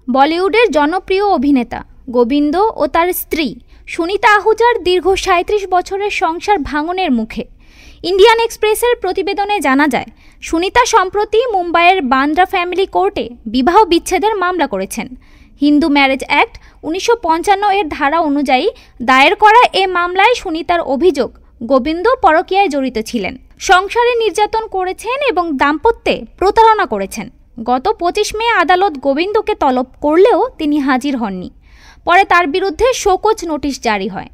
বলিউডের জনপ্রিয় অভিনেতা গোবিন্দ ও তার স্ত্রী সুনিতা আহুজার দীর্ঘ ৩৭ বছরের সংসার ভাঙনের মুখে। ইন্ডিয়ান এক্সপ্রেসের প্রতিবেদনে জানা যায়, সুনিতা সম্প্রতি মুম্বাইয়ের বান্দ্রা ফ্যামিলি কোর্টে বিবাহ বিচ্ছেদের মামলা করেছেন। হিন্দু ম্যারেজ অ্যাক্ট ১৯৫৫ এর ধারা অনুযায়ী দায়ের করা এ মামলায় সুনিতার অভিযোগ, গোবিন্দ পরকীয়ায় জড়িত ছিলেন, সংসারে নির্যাতন করেছেন এবং দাম্পত্যে প্রতারণা করেছেন। গত ২৫ মে আদালত গোবিন্দকে তলব করলেও তিনি হাজির হননি। পরে তার বিরুদ্ধে শোকজ নোটিশ জারি হয়।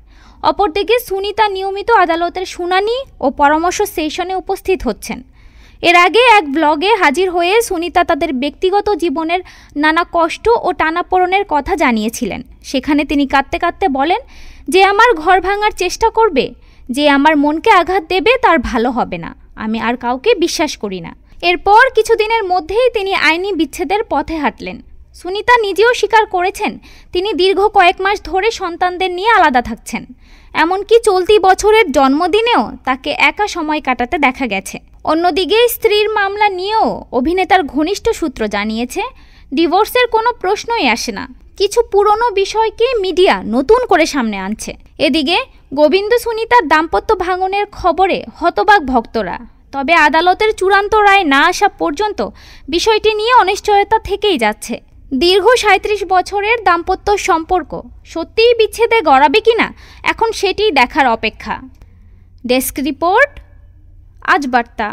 অপরদিকে সুনিতা নিয়মিত আদালতের শুনানি ও পরামর্শ সেশনে উপস্থিত হচ্ছেন। এর আগে এক ব্লগে হাজির হয়ে সুনিতা তাদের ব্যক্তিগত জীবনের নানা কষ্ট ও টানাপোড়েনের কথা জানিয়েছিলেন। সেখানে তিনি কাঁদতে কাঁদতে বলেন, যে আমার ঘর ভাঙার চেষ্টা করবে, যে আমার মনকে আঘাত দেবে, তার ভালো হবে না। আমি আর কাউকে বিশ্বাস করি না। এরপর কিছুদিনের মধ্যেই তিনি আইনি বিচ্ছেদের পথে হাঁটলেন। সুনিতা নিজেও স্বীকার করেছেন, তিনি দীর্ঘ কয়েক মাস ধরে সন্তানদের নিয়ে আলাদা থাকছেন। এমনকি চলতি বছরের জন্মদিনেও তাকে একা সময় কাটাতে দেখা গেছে। অন্যদিকে স্ত্রীর মামলা নিয়েও অভিনেতার ঘনিষ্ঠ সূত্র জানিয়েছে, ডিভোর্সের কোনো প্রশ্নই আসে না। কিছু পুরনো বিষয়কে মিডিয়া নতুন করে সামনে আনছে। এদিকে গোবিন্দ সুনিতার দাম্পত্য ভাঙনের খবরে হতবাক ভক্তরা। তবে আদালতের চূড়ান্ত রায় না আসা পর্যন্ত বিষয়টি নিয়ে অনিশ্চয়তা থেকেই যাচ্ছে। দীর্ঘ ৩৭ বছরের দাম্পত্য সম্পর্ক সত্যিই বিচ্ছেদে গড়াবে কিনা, এখন সেটিই দেখার অপেক্ষা। ডেস্ক রিপোর্ট, আজ বার্তা।